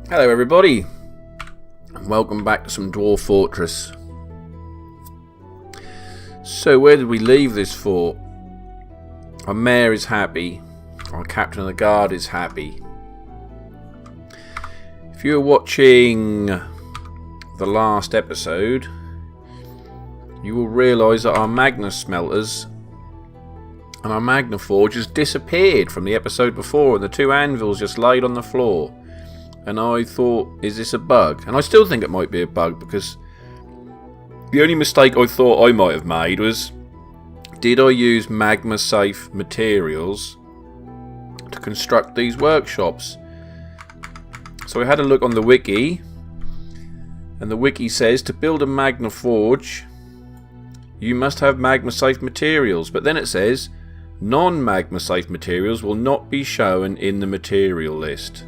Hello everybody, and welcome back to some Dwarf Fortress. So where did we leave this fort? Our mayor is happy, our captain of the guard is happy. If you were watching the last episode, you will realise that our magna smelters and our magna forge has disappeared from the episode before, and the two anvils just laid on the floor. And I thought, is this a bug? And I still think it might be a bug, because the only mistake I thought I might have made was, did I use magma safe materials to construct these workshops? So I had a look on the wiki, and the wiki says to build a magna forge you must have magma safe materials, but then it says non-magma safe materials will not be shown in the material list.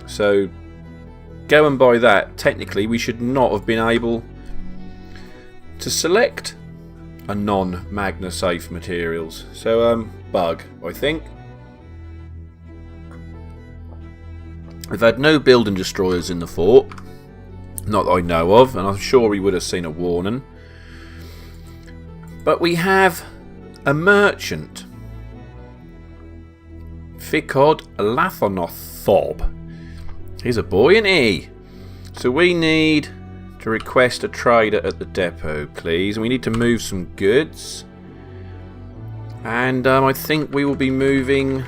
So, going by that, technically we should not have been able to select a non-magna safe materials. So, bug, I think. We've had no building destroyers in the fort, not that I know of, and I'm sure we would have seen a warning. But we have a merchant, Ficod Lathonothob. He's a boy, isn't he? So we need to request a trader at the depot, please. And we need to move some goods. And I think we will be moving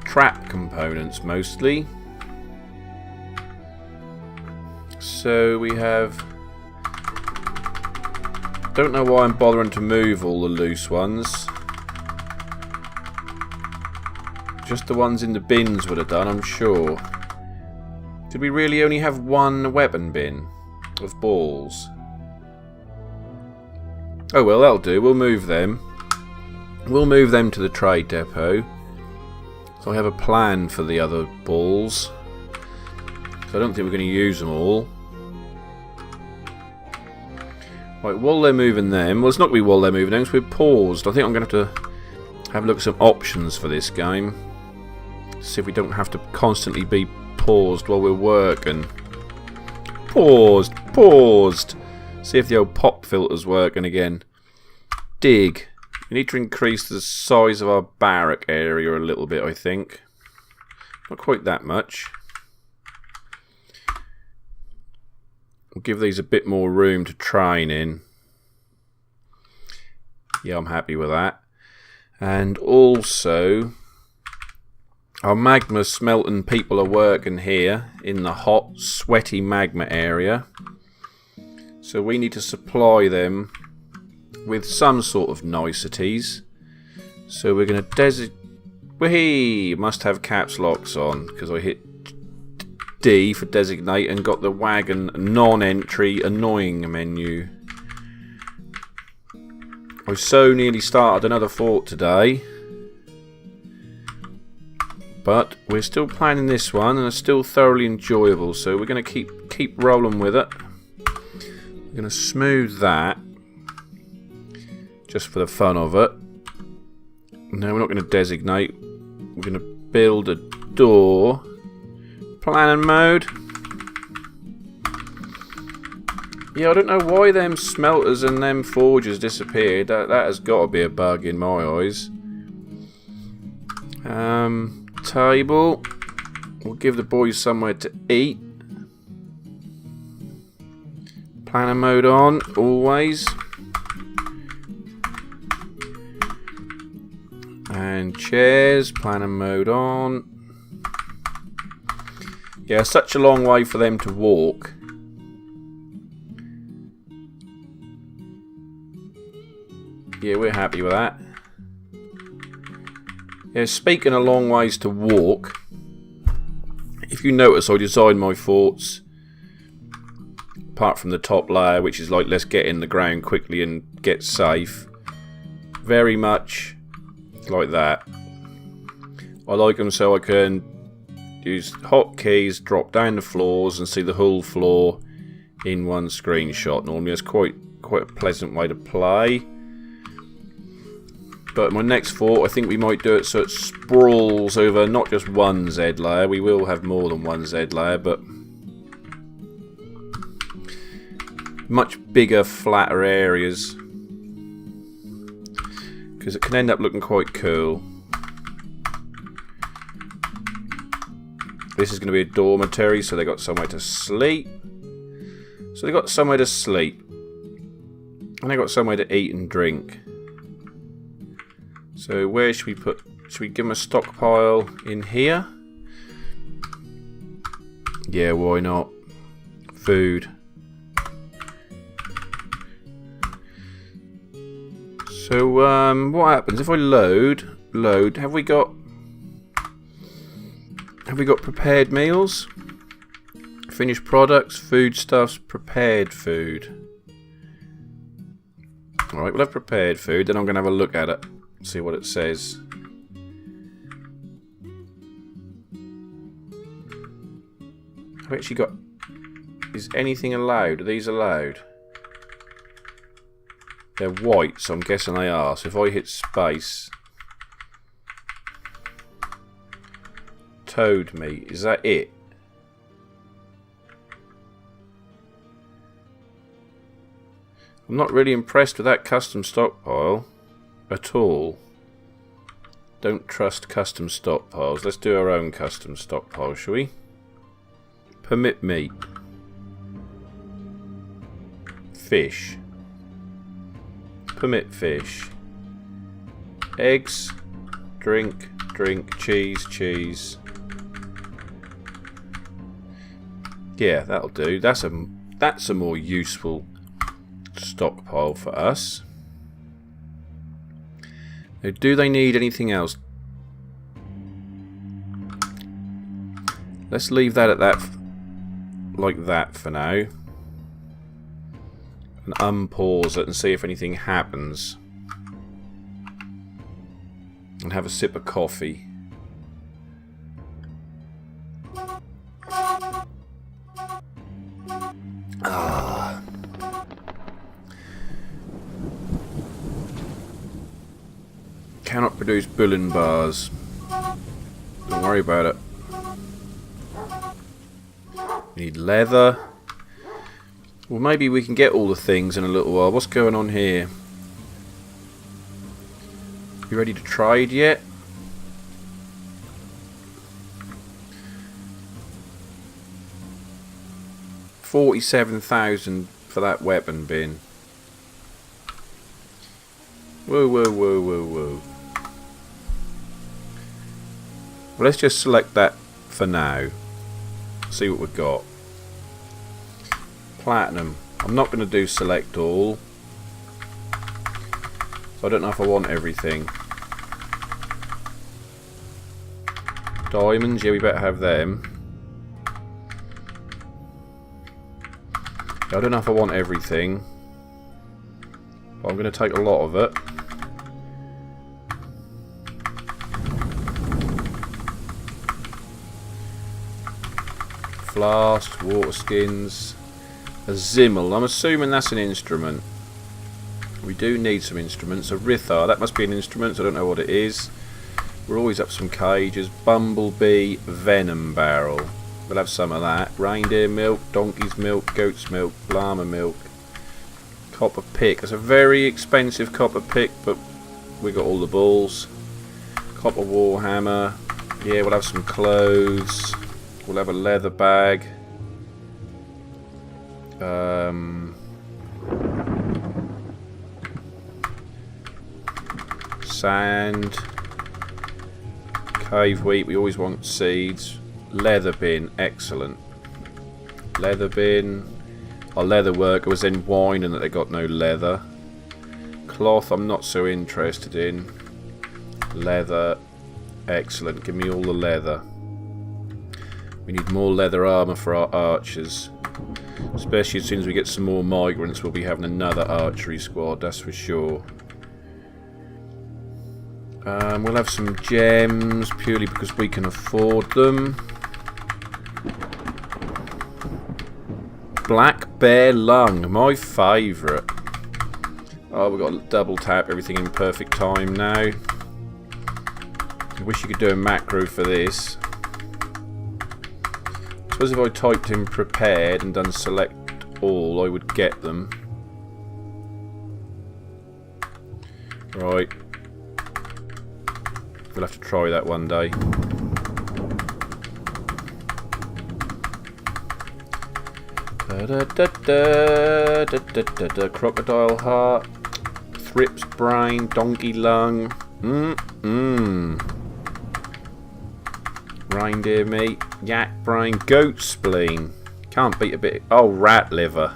trap components mostly. So we have... Don't know why I'm bothering to move all the loose ones. Just the ones in the bins would have done, I'm sure. Did we really only have one weapon bin of balls? Oh well, that'll do. We'll move them. We'll move them to the trade depot. So I have a plan for the other balls. So I don't think we're going to use them all. Right, while they're moving them... Well, it's not going to be while they're moving them, because we're paused. I think I'm going to have to have a look at some options for this game. See if we don't have to constantly be paused while we're working. Paused. See if the old pop filter's working again. Dig. We need to increase the size of our barrack area a little bit, I think. Not quite that much. We'll give these a bit more room to train in. Yeah, I'm happy with that. And also, our magma smelting people are working here in the hot, sweaty magma area. So we need to supply them with some sort of niceties. So we're going to designate... We must have caps locks on, because I hit D for designate and got the wagon non-entry annoying menu. I so nearly started another fort today. But we're still planning this one, and it's still thoroughly enjoyable, so we're going to keep rolling with it. We're going to smooth that, just for the fun of it. No, we're not going to designate. We're going to build a door. Planning mode. Yeah, I don't know why them smelters and them forges disappeared. That has got to be a bug in my eyes. Table. We'll give the boys somewhere to eat. Planner mode on, always. And chairs, planner mode on. Yeah, such a long way for them to walk. Yeah, we're happy with that. Yeah, speaking of long ways to walk, if you notice, I designed my forts, apart from the top layer, which is like, let's get in the ground quickly and get safe, very much like that. I like them so I can use hotkeys, drop down the floors and see the whole floor in one screenshot. Normally it's quite a pleasant way to play. But my next fort, I think we might do it so it sprawls over not just one Z layer. We will have more than one Z layer, but much bigger, flatter areas. Because it can end up looking quite cool. This is going to be a dormitory, so they got somewhere to sleep. So they got somewhere to sleep. And they got somewhere to eat and drink. So where should we put... Should we give them a stockpile in here? Yeah, why not? Food. So what happens if I load? Have we got prepared meals? Finished products, foodstuffs, prepared food. Alright, we'll have prepared food, then I'm going to have a look at it. See what it says. I've actually got... Is anything allowed? Are these allowed? They're white, so I'm guessing they are. So if I hit space... Toad meat, is that it? I'm not really impressed with that custom stockpile at all. Don't trust custom stockpiles. Let's do our own custom stockpile, shall we? Permit meat. Fish. Permit fish. Eggs. Drink. Cheese. Yeah, that'll do. That's a more useful stockpile for us. Now, do they need anything else? Let's leave that at that, like that for now, and unpause it and see if anything happens. And have a sip of coffee. Ah. Cannot produce bullion bars. Don't worry about it. Need leather. Well, maybe we can get all the things in a little while. What's going on here? You ready to trade yet? $47,000 for that weapon bin. Whoa. Well, let's just select that for now. See what we've got. Platinum. I'm not going to do select all. So I don't know if I want everything. Diamonds, yeah, we better have them. I don't know if I want everything. But I'm going to take a lot of it. Flask, water skins, a Zimmel. I'm assuming that's an instrument. We do need some instruments. A Rithar, that must be an instrument, so I don't know what it is. We're always up some cages. Bumblebee, venom barrel. We'll have some of that. Reindeer milk, donkey's milk, goat's milk, llama milk. Copper pick. It's a very expensive copper pick, but we got all the balls. Copper warhammer. Yeah, we'll have some clothes. We'll have a leather bag. Sand. Cave wheat. We always want seeds. Leather bin. Excellent. Leather bin. Our leather worker was then whining that they got no leather. Cloth I'm not so interested in. Leather. Excellent. Give me all the leather. We need more leather armour for our archers. Especially as soon as we get some more migrants, we'll be having another archery squad, that's for sure. We'll have some gems, purely because we can afford them. Black bear lung, my favourite. Oh, we've got to double tap everything in perfect time now. I wish you could do a macro for this. I suppose if I typed in prepared and done select all, I would get them. Right. We'll have to try that one day. Crocodile heart, thrips brain, donkey lung, reindeer meat, yak brain, goat spleen. Can't beat a bit. Oh, rat liver.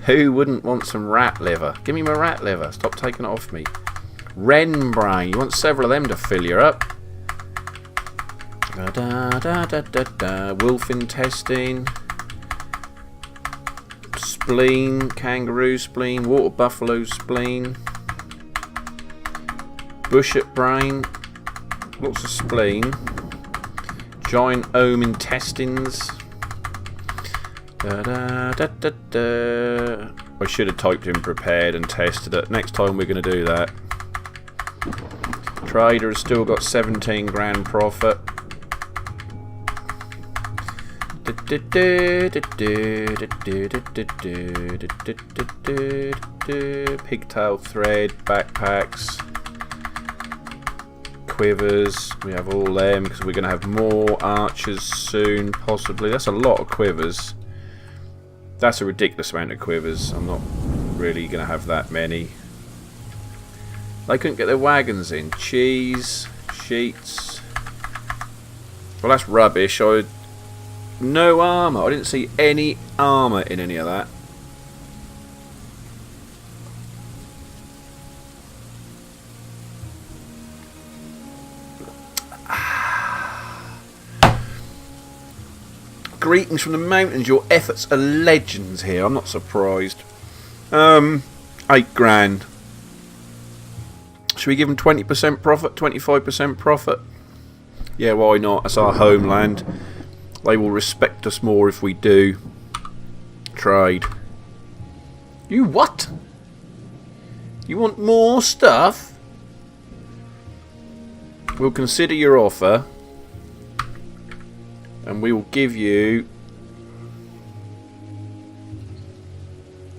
Who wouldn't want some rat liver? Give me my rat liver. Stop taking it off me. Wren brain. You want several of them to fill you up. Wolf intestine. Spleen, kangaroo spleen, water buffalo spleen, bushet brain, lots of spleen, giant ohm intestines. I should have typed in prepared and tested it. Next time we're going to do that. Trader has still got 17 grand profit. Pigtail thread, backpacks, quivers. We have all them because we're going to have more archers soon, possibly. That's a lot of quivers. That's a ridiculous amount of quivers. I'm not really going to have that many. They couldn't get their wagons in. Cheese, sheets. Well, that's rubbish. No armour. I didn't see any armour in any of that. Greetings from the mountains. Your efforts are legends here. I'm not surprised. 8 grand. Should we give them 20% profit? 25% profit? Yeah, why not? That's our homeland. They will respect us more if we do. Trade. You what? You want more stuff? We'll consider your offer. And we will give you...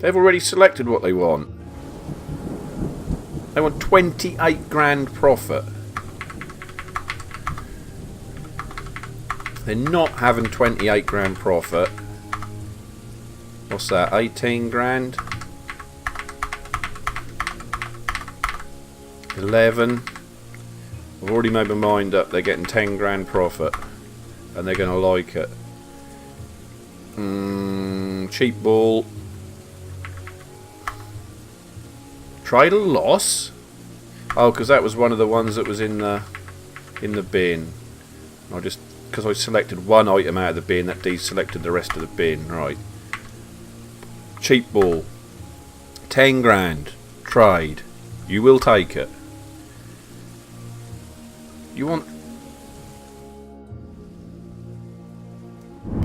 They've already selected what they want. They want 28 grand profit. They're not having 28 grand profit. What's that? 18 grand? 11. I've already made my mind up. They're getting 10 grand profit. And they're going to like it. Cheap ball. Trade a loss? Oh, because that was one of the ones that was in the bin. I just... Because I selected one item out of the bin, that deselected the rest of the bin. Right. Cheap ball. 10 grand. Trade. You will take it. You want...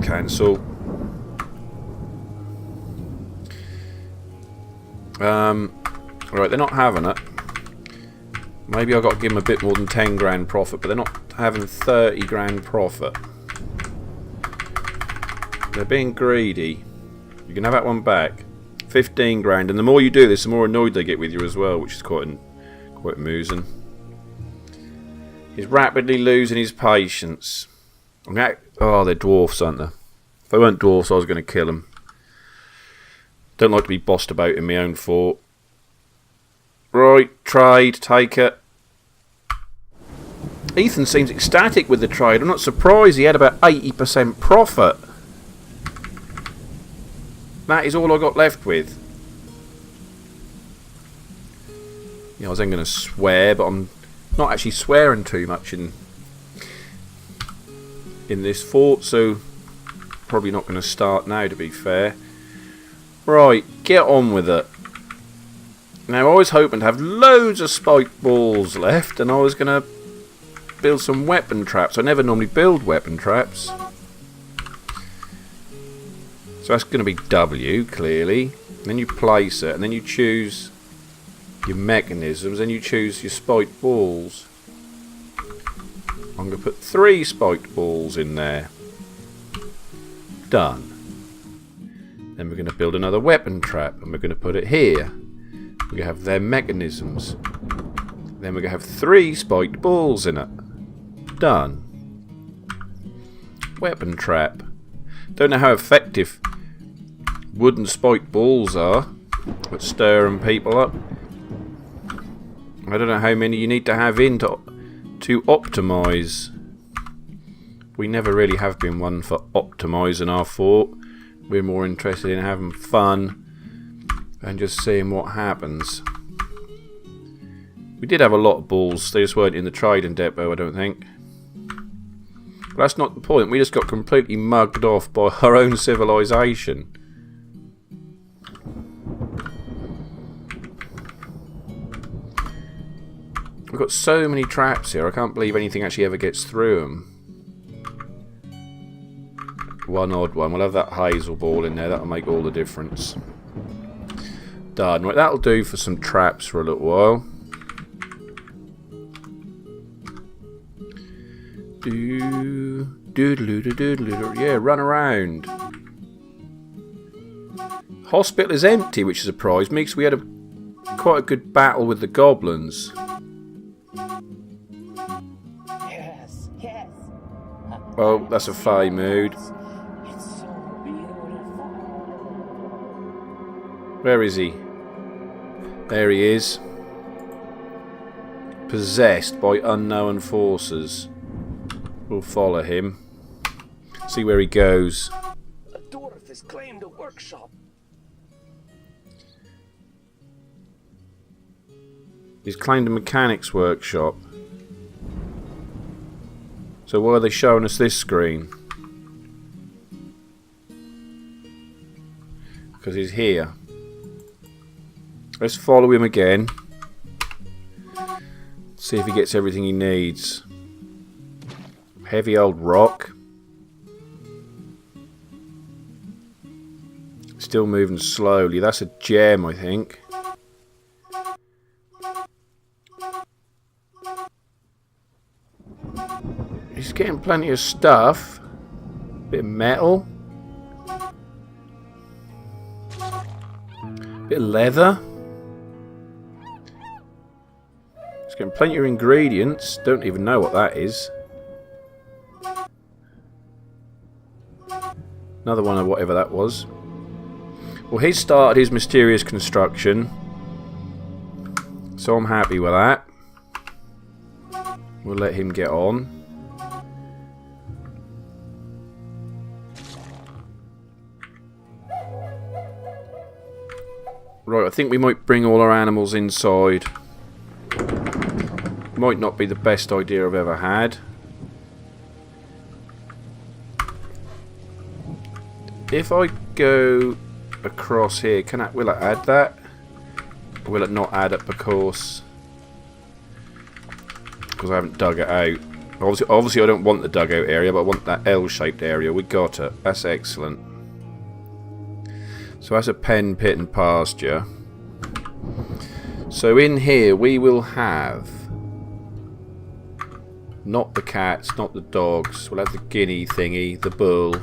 Cancel. Right, they're not having it. Maybe I've got to give them a bit more than 10 grand profit, but they're not having 30 grand profit. They're being greedy. You can have that one back. 15 grand, and the more you do this, the more annoyed they get with you as well, which is quite amusing. He's rapidly losing his patience. Oh, they're dwarfs, aren't they? If they weren't dwarfs, I was going to kill them. Don't like to be bossed about in my own fort. Right, trade, take it. Ethan seems ecstatic with the trade. I'm not surprised he had about 80% profit. That is all I got left with. Yeah, I was then going to swear, but I'm not actually swearing too much in this fort, so probably not going to start now, to be fair. Right, get on with it. Now, I was hoping to have loads of spike balls left, and I was going to build some weapon traps. I never normally build weapon traps. So that's going to be W, clearly. And then you place it, and then you choose your mechanisms, then you choose your spiked balls. I'm going to put 3 spiked balls in there. Done. Then we're going to build another weapon trap, and we're going to put it here. We're going to have their mechanisms. Then we're going to have 3 spiked balls in it. Done. Weapon trap. Don't know how effective wooden spiked balls are at stirring people up. I don't know how many you need to have in to optimise. We never really have been one for optimising our fort. We're more interested in having fun and just seeing what happens. We did have a lot of balls, they just weren't in the trading depot, I don't think. But that's not the point, we just got completely mugged off by our own civilization. We've got so many traps here, I can't believe anything actually ever gets through them. One odd one, we'll have that hazel ball in there, that'll make all the difference. Done. Right, that'll do for some traps for a little while. Yeah, run around. Hospital is empty, which surprised me because we had quite a good battle with the goblins. Yes, yes. Oh, that's a Fey mood. It's so beautiful. Where is he? There he is. Possessed by unknown forces. We'll follow him. See where he goes. A dwarf has claimed a workshop. He's claimed a mechanics workshop. So why are they showing us this screen? Because he's here. Let's follow him again. See if he gets everything he needs. Heavy old rock. Still moving slowly. That's a gem, I think. He's getting plenty of stuff. Bit of metal. Bit of leather. He's getting plenty of ingredients. Don't even know what that is. Another one of whatever that was. Well, he started his mysterious construction. So I'm happy with that. We'll let him get on. Right, I think we might bring all our animals inside. Might not be the best idea I've ever had. If I go across here, will it add that? Or will it not add it because I haven't dug it out? Obviously I don't want the dugout area, but I want that L-shaped area. We got it. That's excellent. So that's a pen, pit and pasture. So in here we will have not the cats, not the dogs. We'll have the guinea thingy, the bull.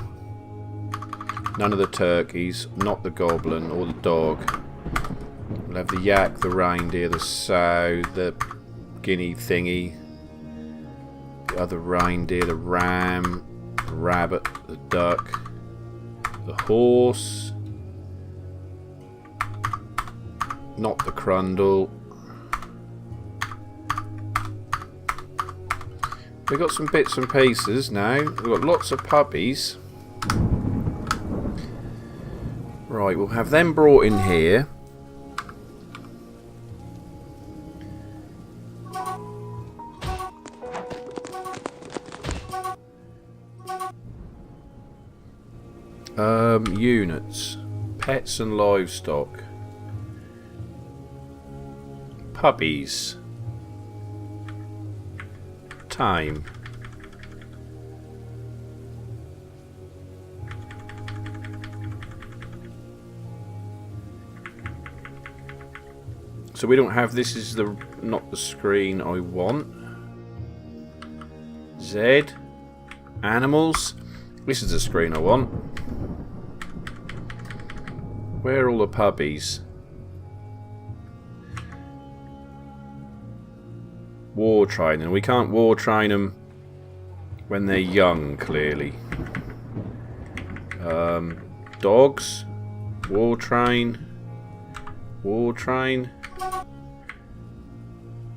None of the turkeys, not the goblin or the dog. We'll have the yak, the reindeer, the sow, the guinea thingy, the other reindeer, the ram, the rabbit, the duck, the horse, not the crundle. We've got some bits and pieces now. We've got lots of puppies. Right, we'll have them brought in here. Units. Pets and livestock. Puppies. Time. So we don't have, this is not the screen I want. Z. Animals. This is the screen I want. Where are all the puppies? War training. We can't war train them when they're young, clearly. Dogs. War train. War train.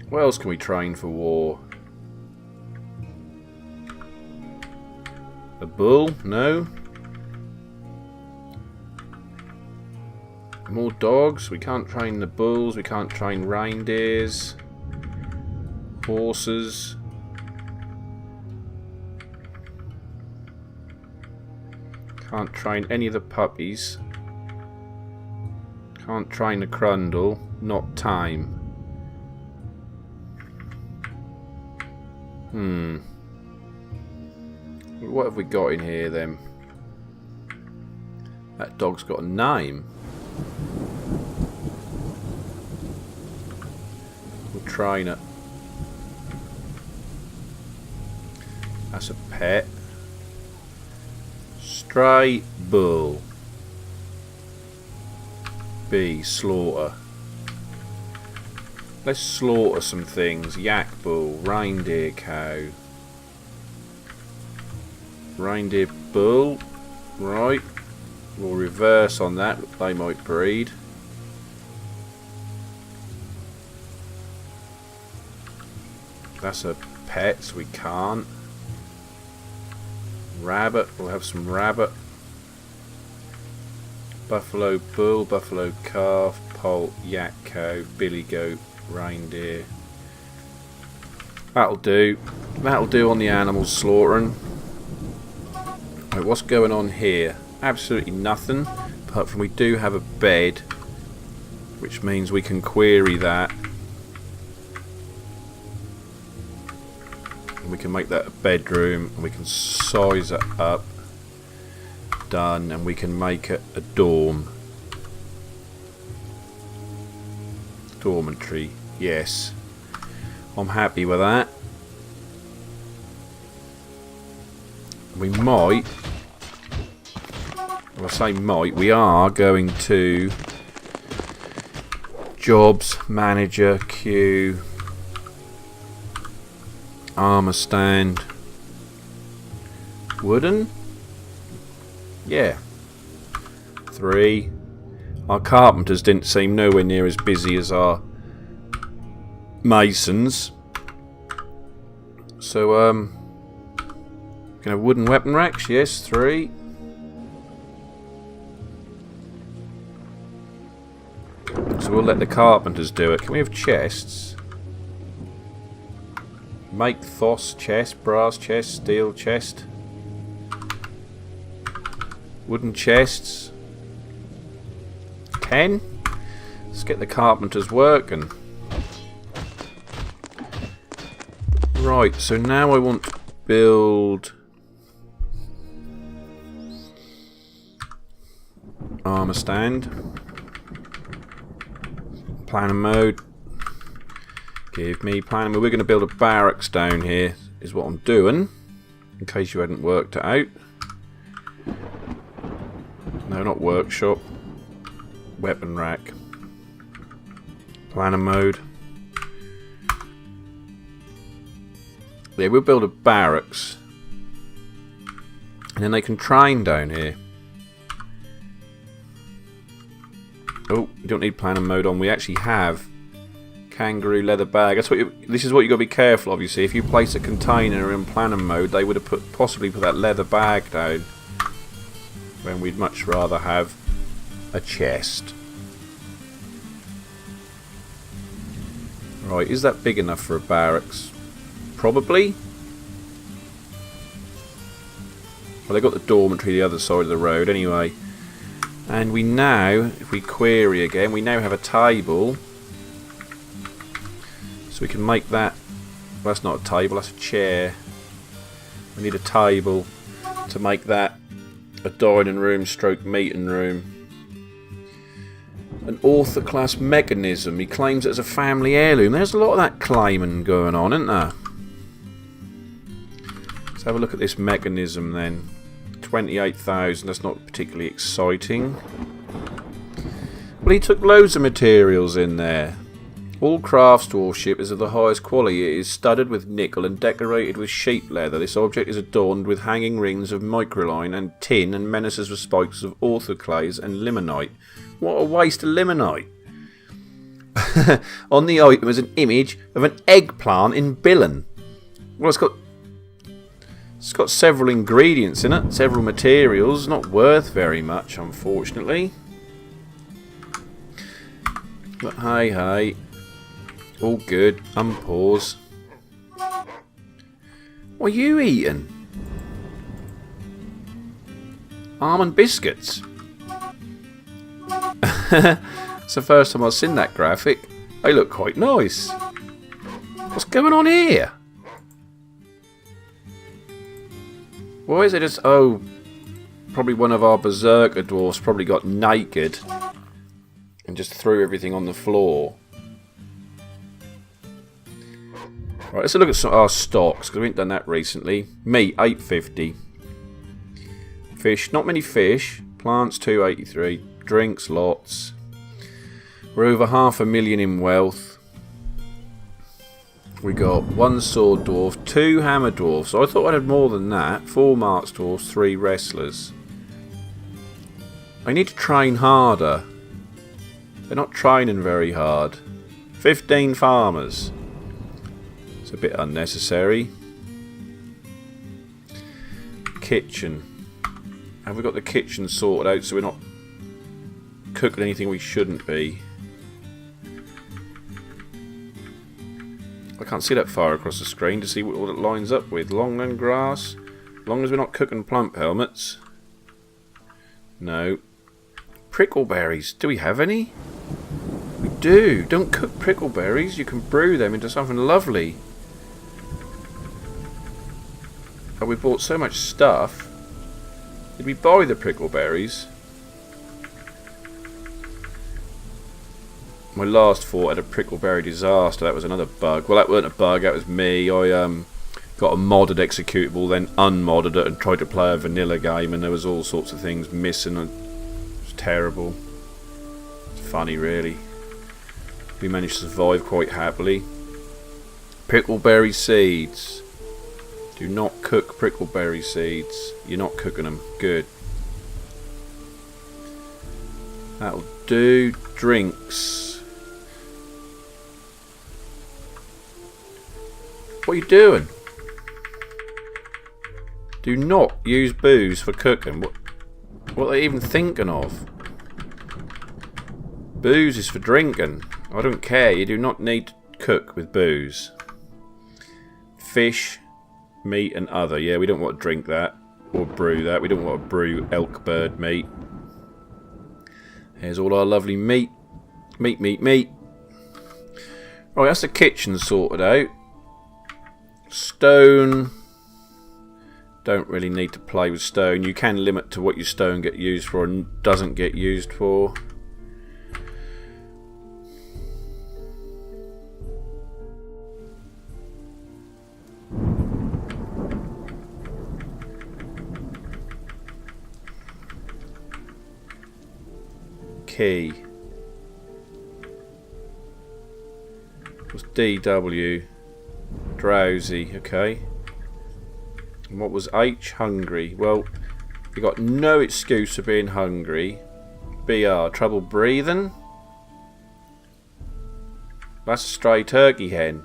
What else can we train for war? A bull? No. More dogs? We can't train the bulls. We can't train reindeers. Horses. Can't train any of the puppies. Can't train the crundle. Not time. What have we got in here then? That dog's got a name. We'll train it. That's a pet. Stray bull. B. Slaughter. Let's slaughter some things. Yak bull. Reindeer cow. Reindeer bull. Right. We'll reverse on that. They might breed. That's a pet, so we can't. Rabbit. We'll have some rabbit. Buffalo bull. Buffalo calf. Poult. Yak cow. Billy goat. Reindeer. That'll do. That'll do on the animals slaughtering. Right, what's going on here? Absolutely nothing, apart from we do have a bed, which means we can query that. And we can make that a bedroom, and we can size it up. Done, and we can make it a dorm. Dormitory, yes. I'm happy with that. We might, well, I say might, we are going to jobs, manager, queue, armour stand, wooden, yeah, 3. Our carpenters didn't seem nowhere near as busy as our masons, so can have wooden weapon racks, yes, 3. So we'll let the carpenters do it. Can we have chests? Make Thos chest, brass chest, steel chest. Wooden chests. 10. Let's get the carpenters working. Right, so now I want to build armour stand. Planner mode. Give me planner mode. We're going to build a barracks down here, is what I'm doing. In case you hadn't worked it out. No, not workshop. Weapon rack. Planner mode. Yeah, we'll build a barracks. And then they can train down here. Oh, we don't need planner mode on. We actually have kangaroo leather bag. That's what this is what you got to be careful of. You see, if you place a container in planner mode, they would have possibly put that leather bag down. When we'd much rather have a chest. Right, is that big enough for a barracks? Probably. Well, they got the dormitory the other side of the road anyway. And we now, if we query again, we now have a table. So we can make that, well, that's not a table, that's a chair. We need a table to make that a dining room stroke meeting room. An author class mechanism. He claims it as a family heirloom. There's a lot of that claiming going on, isn't there? Let's have a look at this mechanism then. 28,000. That's not particularly exciting. Well, he took loads of materials in there. All crafts dwarfship is of the highest quality. It is studded with nickel and decorated with sheep leather. This object is adorned with hanging rings of microline and tin and menaces with spikes of orthoclase and limonite. What a waste of limonite. On the item is an image of an eggplant in Billen. Well, it's got several ingredients in it, several materials. Not worth very much, unfortunately. But hey, hey. All good. Unpause. What are you eating? Almond biscuits. It's the first time I've seen that graphic. They look quite nice. What's going on here? Why is it just... Oh, probably one of our berserker dwarfs probably got naked and just threw everything on the floor. Right, let's look at our stocks, because we haven't done that recently. Meat, 850. Fish, not many fish. Plants, 283. Drinks, lots. We're over 500,000 in wealth. We got 1 sword dwarf, 2 hammer dwarfs. So I thought I'd have more than that. 4 marks dwarfs, 3 wrestlers. I need to train harder. They're not training very hard. 15 farmers. It's a bit unnecessary. Kitchen. Have we got the kitchen sorted out so we're not cooking anything we shouldn't be? I can't see that far across the screen to see what it lines up with. Longland grass. As long as we're not cooking plump helmets. No. Prickleberries. Do we have any? We do. Don't cook prickleberries. You can brew them into something lovely. Oh, we bought so much stuff. Did we buy the prickleberries? My last fort had a prickleberry disaster. That was another bug. Well, that weren't a bug. That was me. I got a modded executable, then unmodded it and tried to play a vanilla game, and there was all sorts of things missing. It was terrible. It's funny, really. We managed to survive quite happily. Prickleberry seeds. Do not cook prickleberry seeds. You're not cooking them. Good. That'll do. Drinks. What are you doing? Do not use booze for cooking. What are they even thinking of? Booze is for drinking. I don't care. You do not need to cook with booze. Fish. Meat and other. Yeah, we don't want to drink that or brew that. We don't want to brew elk bird meat. Here's all our lovely meat. Meat, meat, meat. Right, that's the kitchen sorted out. Stone. Don't really need to play with stone. You can limit to what your stone get used for and doesn't get used for. Key. Was DW. Drowsy, okay. And what was H? Hungry. Well, you got no excuse for being hungry. BR, trouble breathing. That's a stray turkey hen.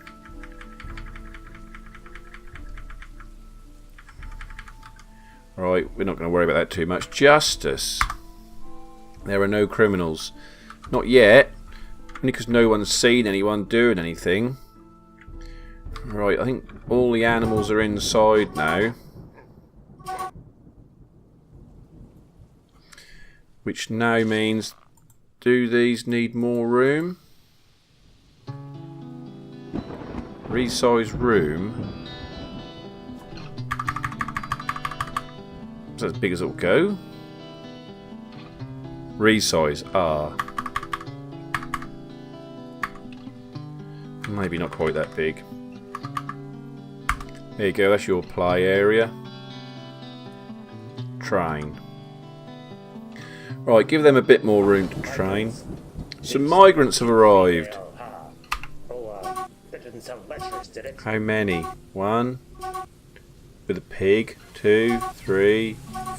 Right, we're not going to worry about that too much. Justice. There are no criminals. Not yet. Only because no one's seen anyone doing anything. Right, I think all the animals are inside now. Which now means, do these need more room? Resize room. Is that as big as it'll go? Resize R. Maybe not quite that big. There you go, that's your play area. Train. Right, give them a bit more room to train. Some migrants have arrived. How many? 1. With a pig. 2, 3,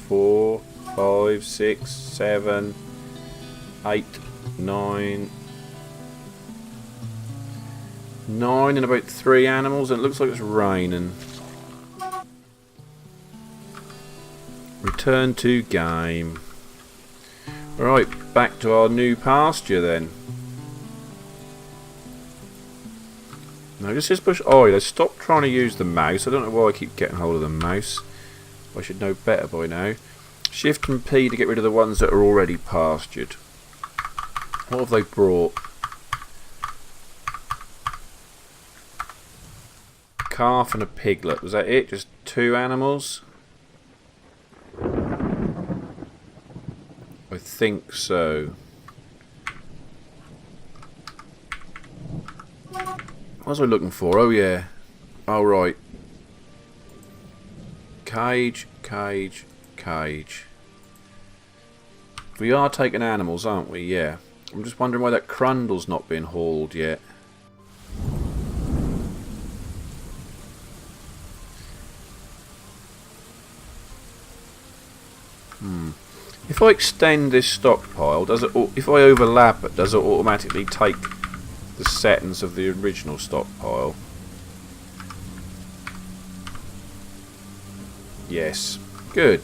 4, 5, 6, 7, 8, 9. 9 and about 3 animals, and it looks like it's raining. Return to game. Right, back to our new pasture then. Now just this push. Oh, let's stop trying to use the mouse. I don't know why I keep getting hold of the mouse. I should know better by now. Shift and P to get rid of the ones that are already pastured. What have they brought? Calf and a piglet. Was that it? Just 2 animals? I think so. What was I looking for? Oh yeah. Oh right. Cage, cage, cage. We are taking animals, aren't we? Yeah. I'm just wondering why that Crundle's not been hauled yet. If I extend this stockpile, does it? If I overlap it, does it automatically take the settings of the original stockpile? Yes. Good.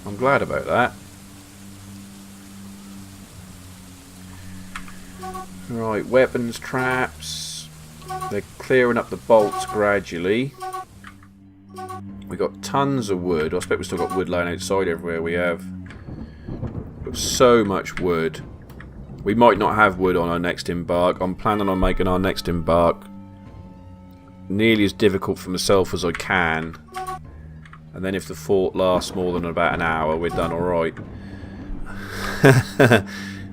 I'm glad about that. Right, weapons, traps. They're clearing up the bolts gradually. We got tons of wood. I expect we've still got wood lying outside everywhere we have. Got so much wood. We might not have wood on our next embark. I'm planning on making our next embark nearly as difficult for myself as I can. And then if the fort lasts more than about an hour, we're done alright.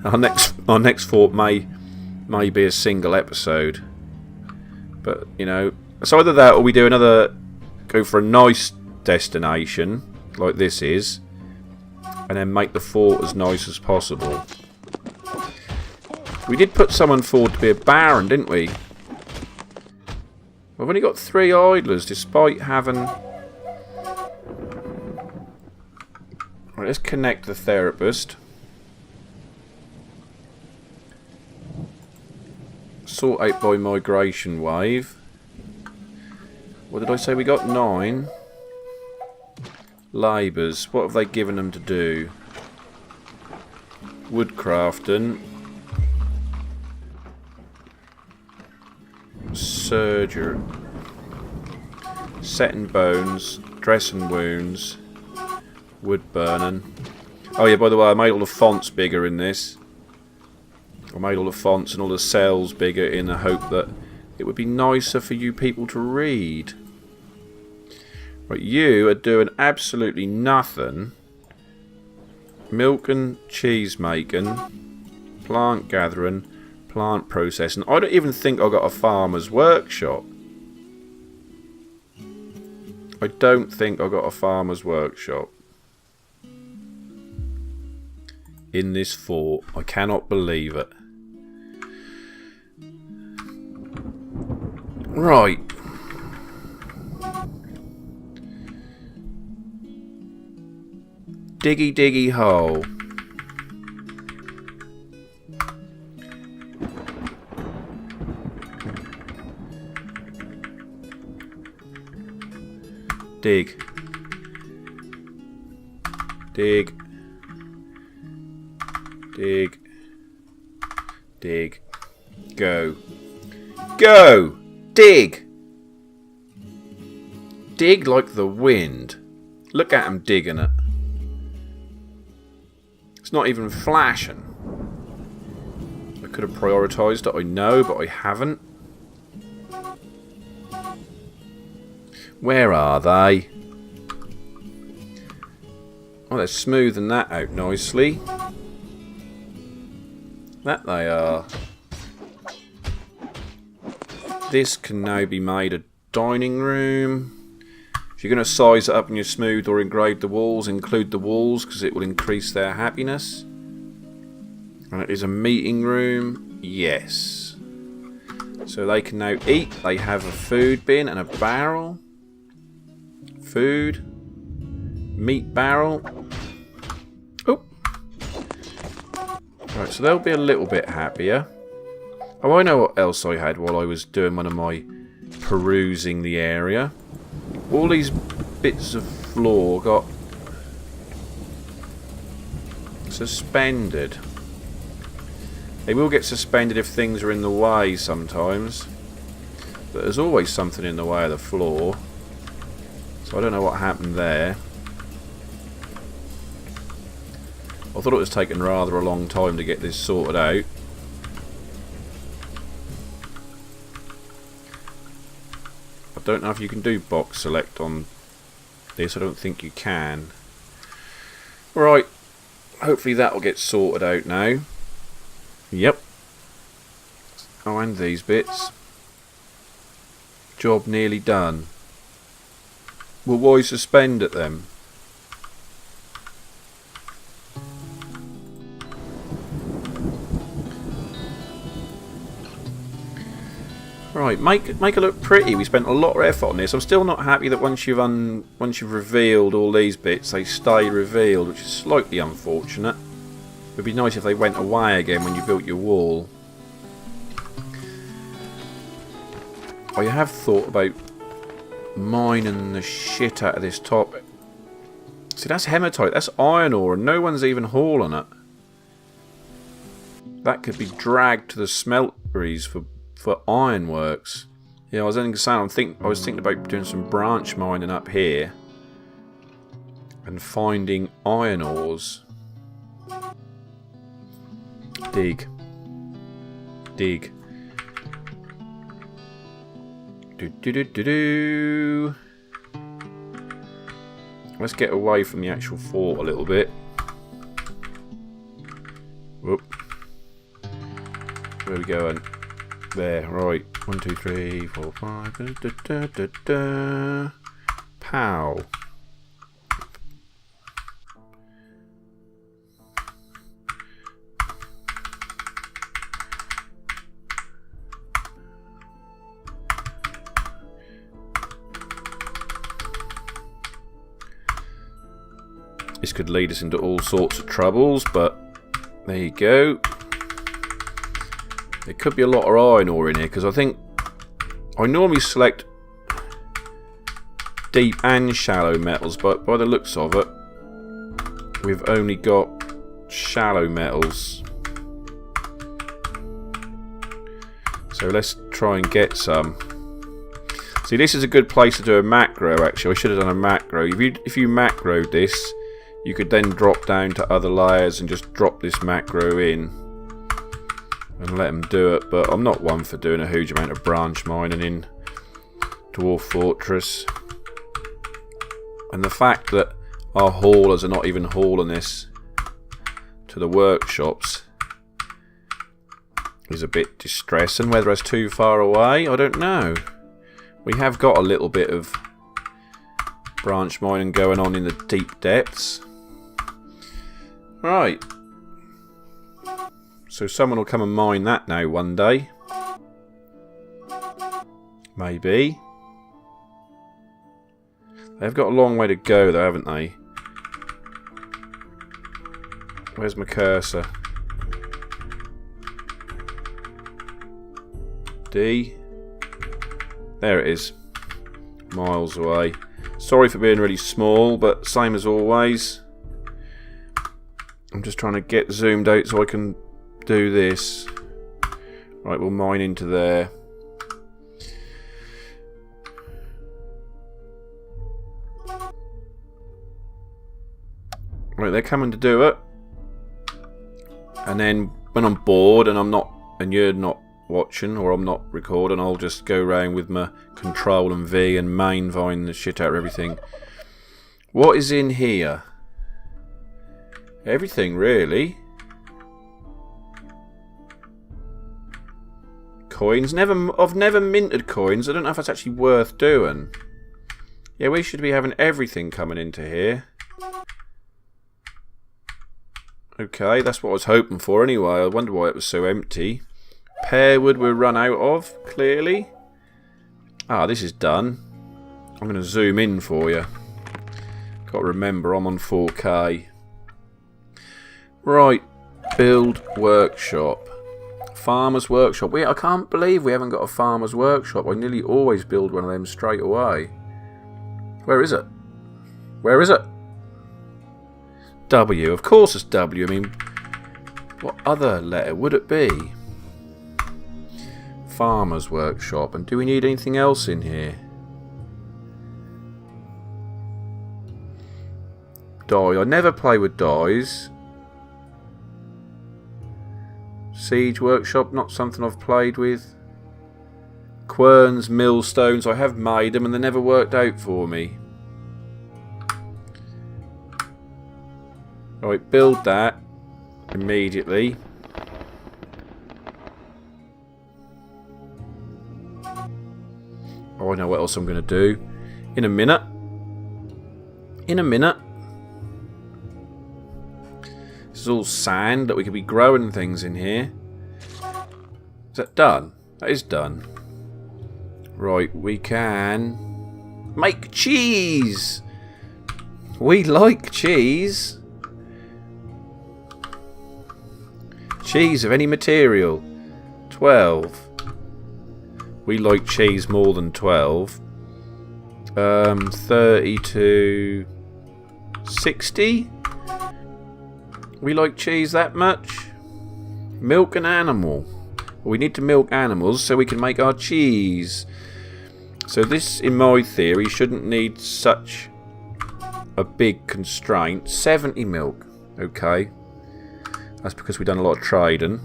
our next fort may be a single episode. But, you know, it's either that or we do another... Go for a nice destination, like this is, and then make the fort as nice as possible. We did put someone forward to be a baron, didn't we? We've only got 3 idlers, despite having... Right, let's connect the therapist. Sort out by migration wave. What did I say? We got 9 labours. What have they given them to do? Woodcrafting, surgery, setting bones, dressing wounds, wood burning. Oh yeah, by the way, I made all the fonts bigger in this. I made all the fonts and all the cells bigger in the hope that it would be nicer for you people to read. Right, you are doing absolutely nothing. Milk and cheese making, plant gathering, plant processing. I don't even think I got a farmer's workshop. I don't think I got a farmer's workshop in this fort. I cannot believe it. Right. Diggy diggy hole. Dig. Dig. Dig. Dig. Go. Go! Dig! Dig like the wind. Look at him digging it. It's not even flashing. I could have prioritised it, I know, but I haven't. Where are they? Oh, they're smoothing that out nicely. That they are. this can now be made a dining room. If you're going to size it up and you smooth or engrave the walls, include the walls because it will increase their happiness. And it is a meeting room. Yes. So they can now eat. They have a food bin and a barrel. Food. Meat barrel. Oh. Right, so they'll be a little bit happier. Oh, I know what else I had while I was doing one of my perusing the area. All these bits of floor got suspended. They will get suspended if things are in the way sometimes. But there's always something in the way of the floor. So I don't know what happened there. I thought it was taking rather a long time to get this sorted out. I don't know if you can do box select on this. I don't think you can. Right. Hopefully that will get sorted out now. Yep. Oh, and these bits. Job nearly done. Well, why suspend at them? Right, make it look pretty. We spent a lot of effort on this. I'm still not happy that once you've revealed all these bits, they stay revealed, which is slightly unfortunate. It would be nice if they went away again when you built your wall. I have thought about mining the shit out of this top. See, that's hematite. That's iron ore, and no one's even hauling it. That could be dragged to the smelteries for ironworks. Yeah, I was only saying. I was thinking about doing some branch mining up here and finding iron ores. Dig. Dig. Do. Let's get away from the actual fort a little bit. Whoop. Where are we going? There, right. 1, 2, 3, 4, 5. Pow. This could lead us into all sorts of troubles, but there you go. There could be a lot of iron ore in here, because I think I normally select deep and shallow metals, but by the looks of it, we've only got shallow metals. So let's try and get some. See, this is a good place to do a macro, actually. I should have done a macro. If you macroed this, you could then drop down to other layers and just drop this macro in and let them do it. But I'm not one for doing a huge amount of branch mining in Dwarf Fortress. And the fact that our haulers are not even hauling this to the workshops is a bit distressing. Whether it's too far away, I don't know. We have got a little bit of branch mining going on in the deep depths. Right. So someone will come and mine that now one day. Maybe. They've got a long way to go though, haven't they? Where's my cursor? D. There it is. Miles away. Sorry for being really small, but same as always. I'm just trying to get zoomed out so I can do this. Right, we'll mine into there. Right, they're coming to do it. And then when I'm bored and you're not watching or I'm not recording, I'll just go around with my Control and V and main vine the shit out of everything. What is in here? Everything, really. coins. I've never minted coins. I don't know if that's actually worth doing. Yeah, we should be having everything coming into here. Okay, that's what I was hoping for anyway. I wonder why it was so empty. Pearwood we're run out of, clearly. Ah, this is done. I'm going to zoom in for you. Got to remember, I'm on 4K. Right, build workshop. Farmer's workshop. I can't believe we haven't got a farmer's workshop. I nearly always build one of them straight away. Where is it? Where is it? W. Of course it's W. I mean, what other letter would it be? Farmer's workshop. And do we need anything else in here? Die. I never play with dies. Siege workshop. Not something I've played with. Querns, millstones. I have made them and they never worked out for me. Right, build that immediately. Oh, I know what else I'm going to do. In a minute. In a minute. This is all sand that we could be growing things in here. Is that done? That is done. Right, we can make cheese. We like cheese. Cheese of any material. 12. We like cheese more than 12. 30 to 60. We like cheese that much. Milk an animal. We need to milk animals so we can make our cheese. So this, in my theory, shouldn't need such a big constraint. 70 milk. Okay. That's because we've done a lot of trading.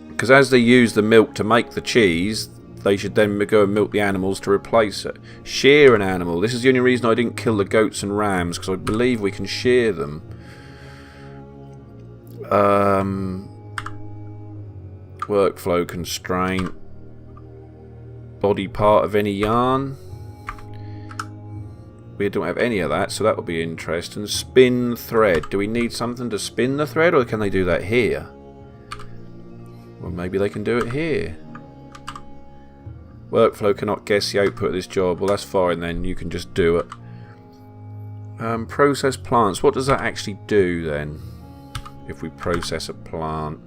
Because as they use the milk to make the cheese, they should then go and milk the animals to replace it. Shear an animal. This is the only reason I didn't kill the goats and rams, because I believe we can shear them. Workflow constraint. Body part of any yarn. We don't have any of that, so that will be interesting. Spin thread. Do we need something to spin the thread, or can they do that here? Well, maybe they can do it here. Workflow cannot guess the output of this job. Well, that's fine then. You can just do it. Process plants. What does that actually do then? If we process a plant.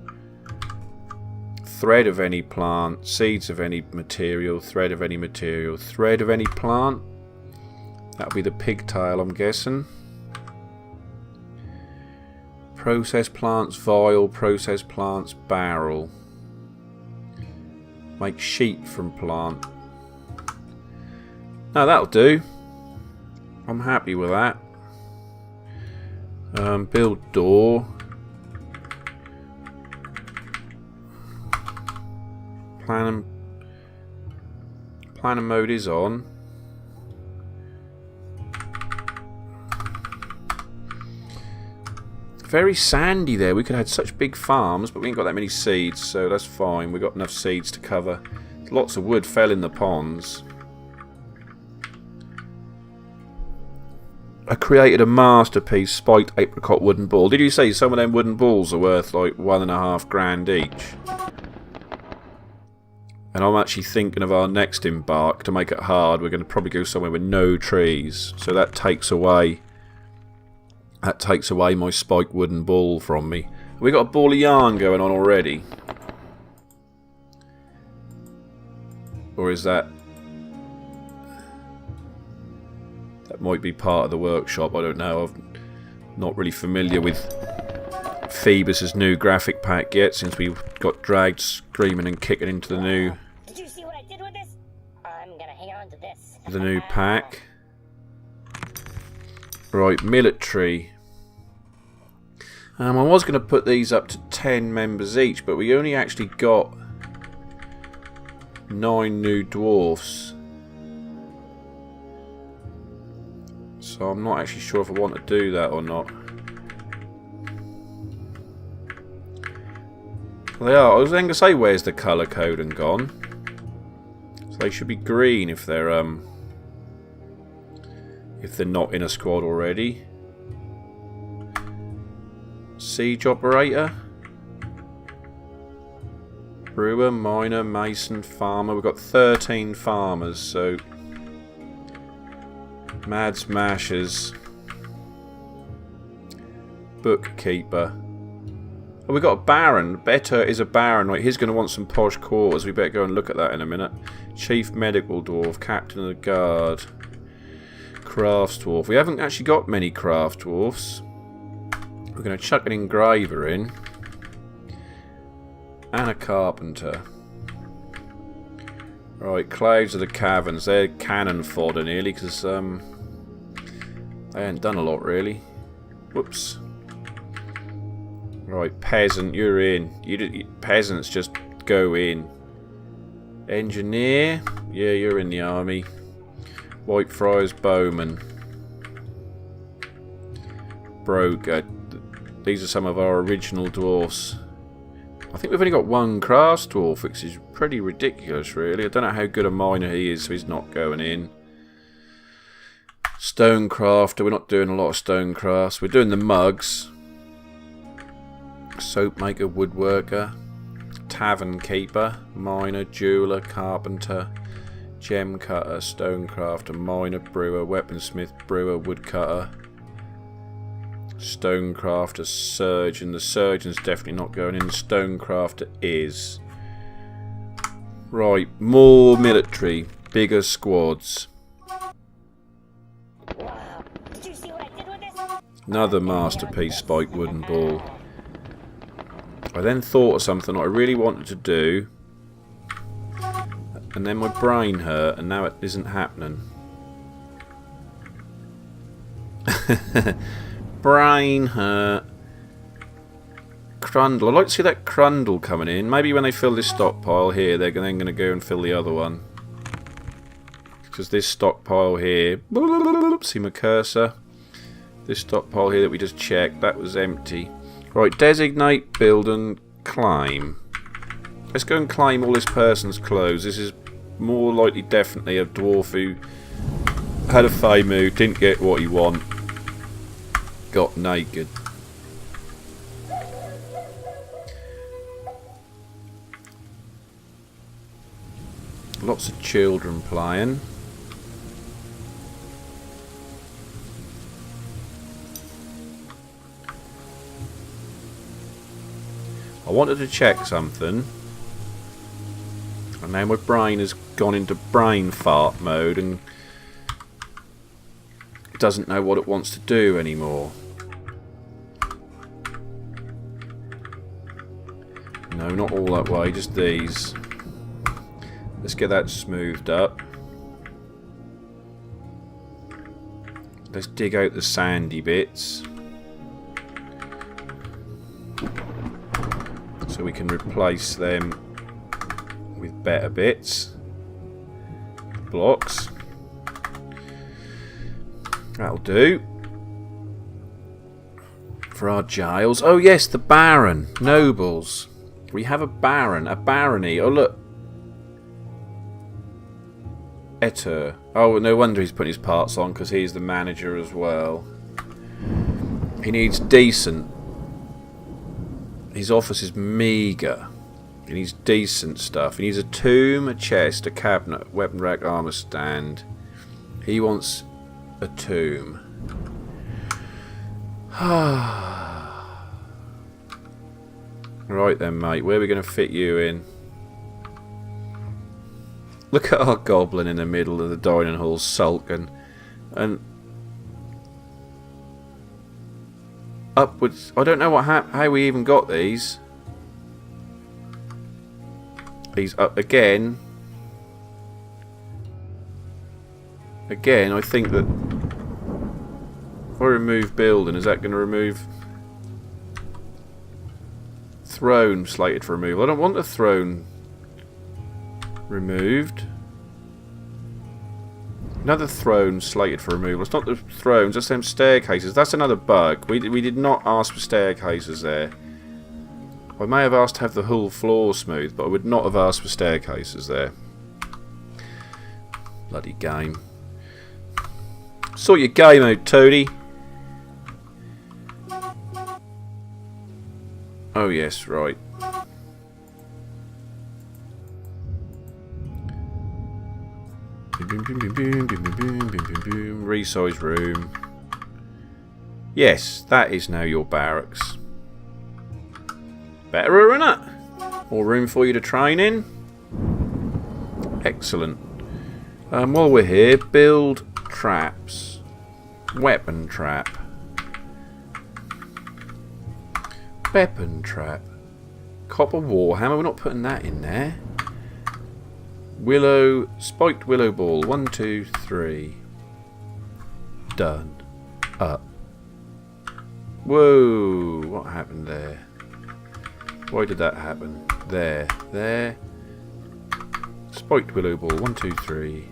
Thread of any plant. Seeds of any material. Thread of any material. Thread of any plant. That'll be the pigtail, I'm guessing. Process plants vial. Process plants barrel. Make sheet from plant. Now that'll do. I'm happy with that. Build door. Planning mode is on. Very sandy there. We could have had such big farms, but we ain't got that many seeds, so that's fine. We've got enough seeds to cover. Lots of wood fell in the ponds. I created a masterpiece spiked apricot wooden ball. Did you say some of them wooden balls are worth like $1.5 grand each? And I'm actually thinking of our next embark. To make it hard, we're going to probably go somewhere with no trees. So that takes away my spiked wooden ball from me. We got a ball of yarn going on already. Or is that... That might be part of the workshop, I don't know. I'm not really familiar with Phoebus's new graphic pack yet, since we got dragged screaming and kicking into the new... Did you see what I did with this? I'm gonna hang on to this. The new pack. Right, military. I was going to put these up to 10 members each, but we only actually got 9 new dwarfs. So I'm not actually sure if I want to do that or not. They are. I was then going to say, where's the colour coding gone? They should be green if they're not in a squad already. Siege operator. Brewer, miner, mason, farmer. We've got 13 farmers, so mad smashers. Bookkeeper. Oh, we've got a baron. Better is a baron. Right, he's going to want some posh quarters. We better go and look at that in a minute. Chief medical dwarf, captain of the guard, crafts dwarf. We haven't actually got many craft dwarfs. We're going to chuck an engraver in. And a carpenter. Right, clouds of the caverns. They're cannon fodder nearly, because they haven't done a lot really. Whoops. Right, peasant, you're in. Peasants just go in. Engineer, yeah, you're in the army. Whitefriars bowman. Broker. These are some of our original dwarfs. I think we've only got one crafts dwarf, which is pretty ridiculous, really. I don't know how good a miner he is, so he's not going in. Stonecrafter, we're not doing a lot of stonecrafts. We're doing the mugs. Soap maker, woodworker. Tavern keeper, miner, jeweller, carpenter, gem cutter, stonecrafter, miner, brewer, weaponsmith, brewer, woodcutter. Stonecrafter, surgeon. The surgeon's definitely not going in. The stonecrafter is. Right, more military. Bigger squads. Wow. Did you see what I did with this? Another masterpiece spiked wooden ball. I then thought of something I really wanted to do. And then my brain hurt and now it isn't happening. Brain hurt. Crundle. I'd like to see that crundle coming in. Maybe when they fill this stockpile here, they're then going to go and fill the other one. Because this stockpile here... See my cursor? This stockpile here that we just checked, that was empty. Right, designate, build and claim. Let's go and claim all this person's clothes. This is more likely definitely a dwarf who had a fey mood, didn't get what he wanted. Got naked. Lots of children playing. I wanted to check something. And now my brain has gone into brain fart mode and it doesn't know what it wants to do anymore. No, not all that way, just these. Let's get that smoothed up. Let's dig out the sandy bits. So we can replace them with better bits. Blocks. That'll do. For our jails. Oh yes, the Baron. Nobles. We have a Baron. A barony. Oh look. Etter. Oh, no wonder he's putting his parts on, because he's the manager as well. He needs decent. His office is meagre. He needs decent stuff. He needs a tomb, a chest, a cabinet, weapon rack, armor stand. He wants a tomb. Right then, mate. Where are we going to fit you in? Look at our goblin in the middle of the dining hall sulking. And upwards. I don't know how we even got these. He's up again. Again, I think that if I remove building, is that going to remove throne slated for removal? I don't want the throne removed. Another throne slated for removal. It's not the thrones, that's them staircases. That's another bug. We did not ask for staircases there. I may have asked to have the whole floor smooth, but I would not have asked for staircases there. Bloody game. Sort your game out, Toady. Oh yes, right. Resize room. Yes, that is now your barracks. Better, isn't it? More room for you to train in. Excellent. While we're here, build traps. Weapon trap. Weapon trap. Copper warhammer. We're not putting that in there. Willow, spiked willow ball. 1, 2, 3. Done. Up. Whoa! What happened there? Why did that happen? There. There. Spiked willow ball. 1, 2, 3.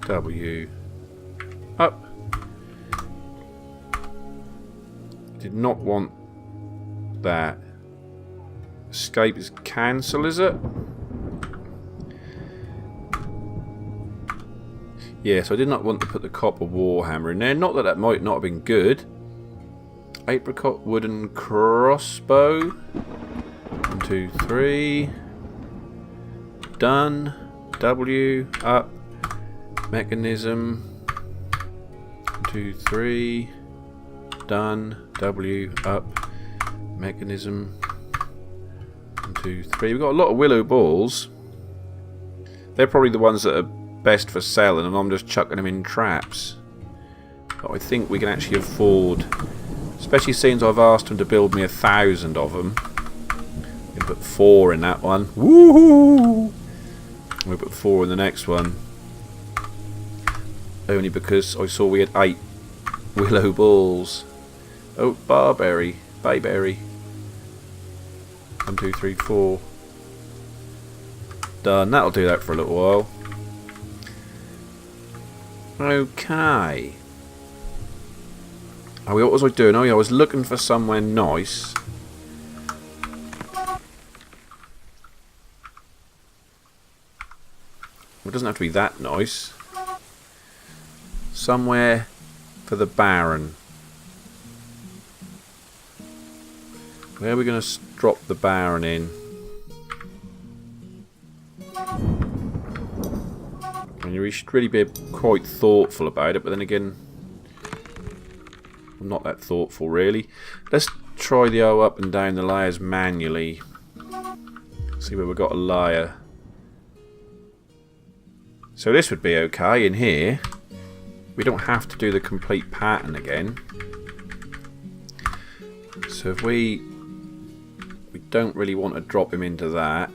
W. Up. Did not want that. Escape is cancel, is it? Yes, I did not want to put the copper warhammer in there. Not that that might not have been good. Apricot wooden crossbow. 1, 2, 3. Done. W. Up. Mechanism. 1, 2, 3. Done. W. Up. Mechanism. 1, 2, 3. We've got a lot of willow balls. They're probably the ones that are best for selling, and I'm just chucking them in traps. But I think we can actually afford, especially since I've asked them to build me 1,000 of them. I'm going to put 4 in that one. Woohoo! We'll put 4 in the next one. Only because I saw we had 8 willow balls. Oh, barberry, bayberry. 1, 2, 3, 4. Done. That'll do that for a little while. Okay. Oh, what was I doing? Oh yeah, I was looking for somewhere nice. It doesn't have to be that nice. Somewhere for the Baron. Where are we going to drop the Baron in? I mean, we should really be quite thoughtful about it, but then again, I'm not that thoughtful really. Let's try the O up and down the layers manually. See where we've got a layer. So this would be okay in here. We don't have to do the complete pattern again. So if we don't really want to drop him into that.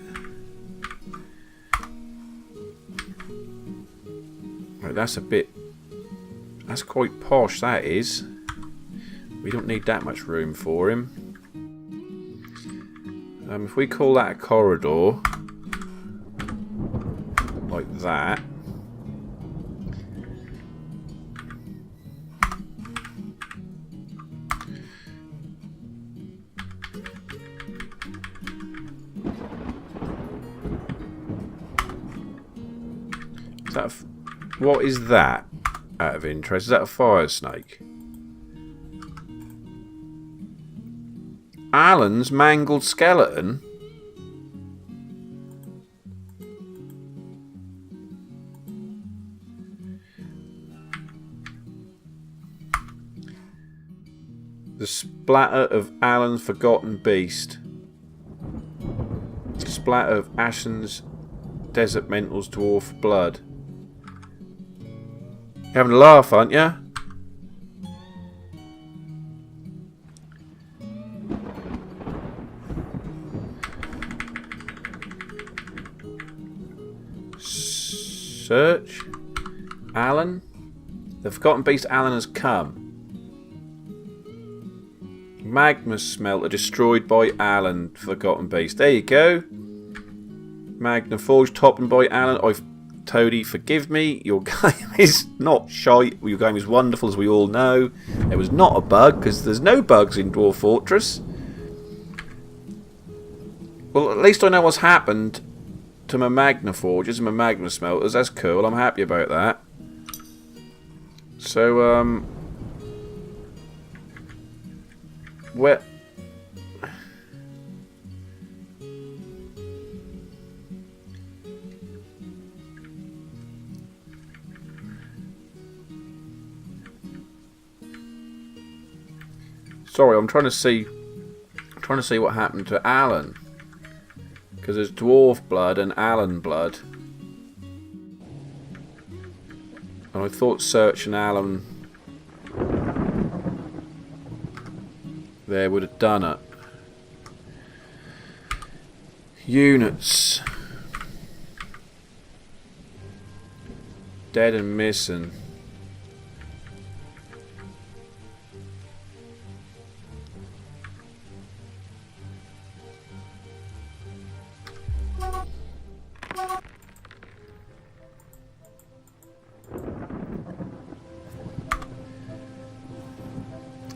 Right, that's a bit, that's quite posh, that is. We don't need that much room for him. If we call that a corridor, like that. Is that what is that, out of interest? Is that a fire snake? Alan's mangled skeleton? The splatter of Alan's forgotten beast. Splatter of Ashen's desert mental's dwarf blood. You're having a laugh, aren't you? Search. Alan. The forgotten beast Alan has come. Magma smelter destroyed by Alan. Forgotten beast. There you go. Magna forge topped by Alan. Toady, forgive me. Your game is not shy. Your game is wonderful, as we all know. There was not a bug, because there's no bugs in Dwarf Fortress. Well, at least I know what's happened to my Magna Forges and my Magna Smelters. That's cool. I'm happy about that. So, where... Sorry, I'm trying to see what happened to Alen. Because there's Dwarf blood and Alen blood. And I thought searching Alen there would have done it. Units. Dead and missing.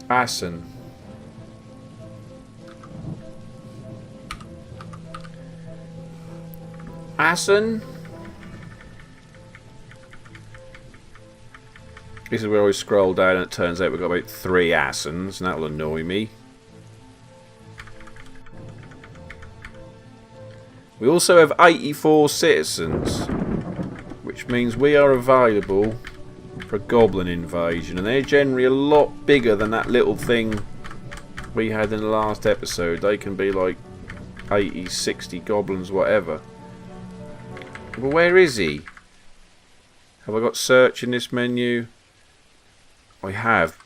Assen. Assen? This is where I scroll down and it turns out we've got about 3 Assens, and that'll annoy me. We also have 84 citizens, which means we are available for a goblin invasion, and they're generally a lot bigger than that little thing we had in the last episode. They can be like 80, 60 goblins, whatever. But where is he? Have I got search in this menu? I have,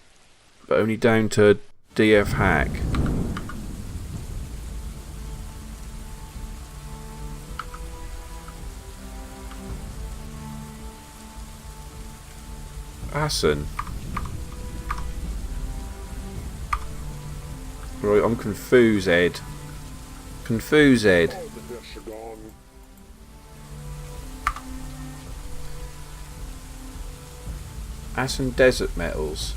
but only down to DF hack. Assen. Right, I'm confused, Ed. Confused, Ed. Assen desert metals.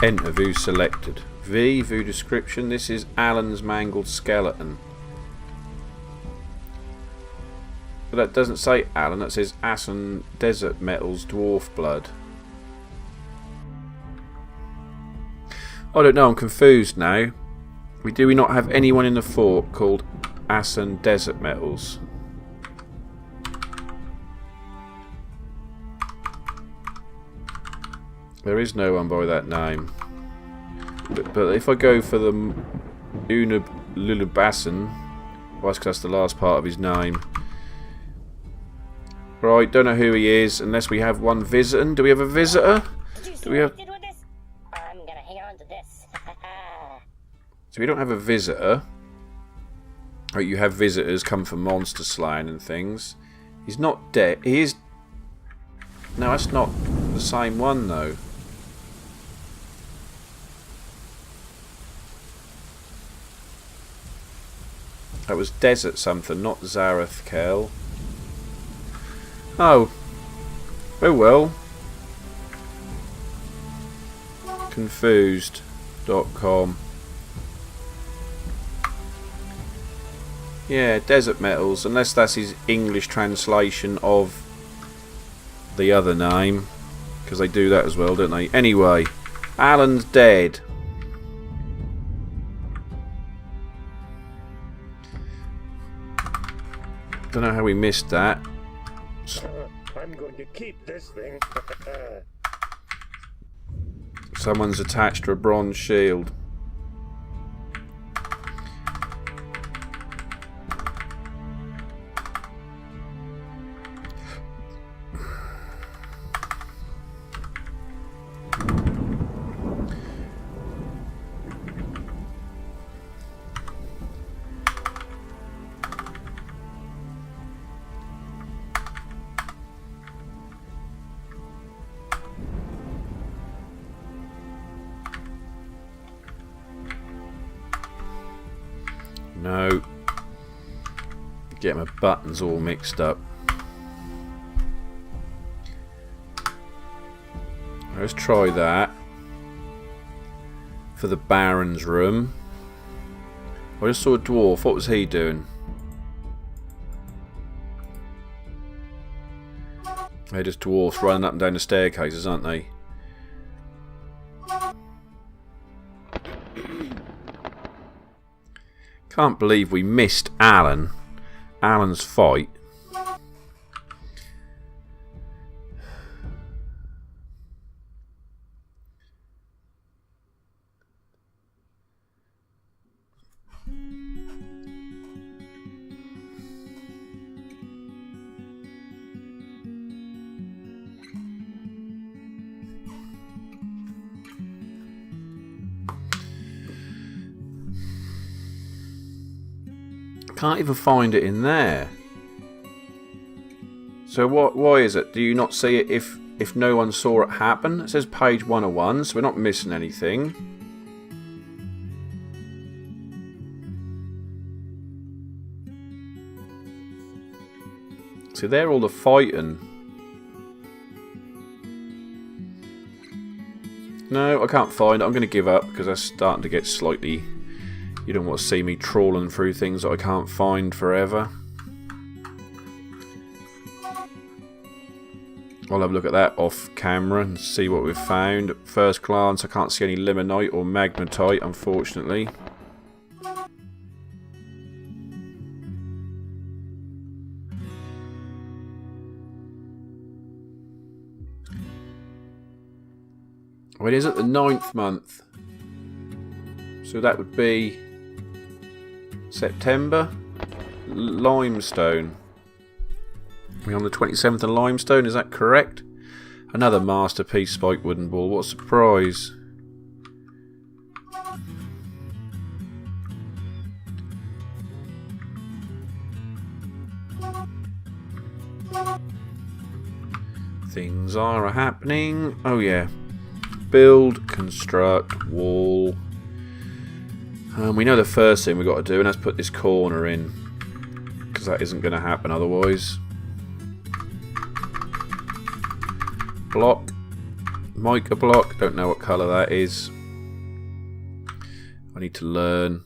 Enter view selected. V, view description. This is Alan's mangled skeleton. But that doesn't say Alen, that says Assen Desert Metals Dwarf Blood. I don't know, I'm confused now. Do we not have anyone in the fort called Assen Desert Metals? There is no one by that name. But if I go for the Unab Lulubassen, well, that's 'cause that's the last part of his name. Right, don't know who he is unless we have one visitor. Do we have a visitor? Do we have? I'm gonna hang on to this. So we don't have a visitor. Oh, you have visitors come for monster slaying and things. He's not dead. He is. No, that's not the same one though. That was Desert something, not Zareth Kel. Oh. Oh well. Confused.com. Yeah, Desert Metals, unless that's his English translation of the other name. Because they do that as well, don't they? Anyway, Alan's dead. Don't know how we missed that. I'm going to keep this thing. Someone's attached to a bronze shield. No. Get my buttons all mixed up. Let's try that. For the Baron's room. I just saw a dwarf. What was he doing? They're just dwarfs running up and down the staircases, aren't they? Can't believe we missed Alen. Alan's fight. Can't even find it in there. So what? Why is it? Do you not see it if no one saw it happen? It says page 101, so we're not missing anything. So they're all the fighting. No, I can't find it. I'm going to give up because that's starting to get slightly... You don't want to see me trawling through things that I can't find forever. I'll have a look at that off camera and see what we've found. At first glance, I can't see any limonite or magnetite, unfortunately. Well, it is at the 9th month. So that would be September. Limestone. We're on the 27th of limestone, is that correct? Another masterpiece spike wooden ball. What a surprise. Things are happening. Oh yeah. Build, construct, wall. We know the first thing we've got to do, and that's put this corner in. Because that isn't going to happen otherwise. Block. Mica block. Don't know what colour that is. I need to learn.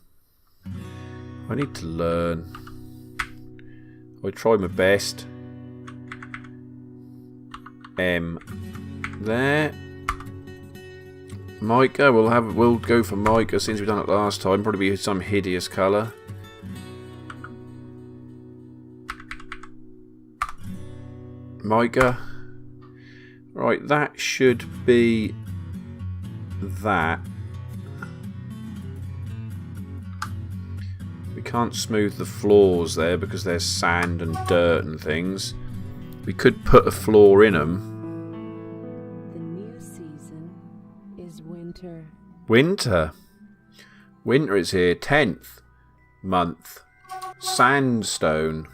I try my best. There. Mica, we'll go for mica since we've done it last time. Probably be some hideous colour. Mica. Right, that should be that. We can't smooth the floors there because there's sand and dirt and things. We could put a floor in them. Winter. Winter is here. 10th month. Sandstone.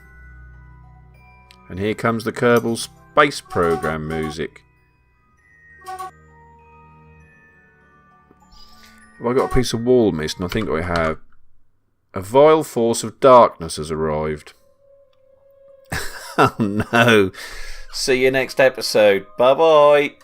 And here comes the Kerbal Space Program music. Have I got a piece of wall mist? And I think I have. A vile force of darkness has arrived. Oh no. See you next episode. Bye bye.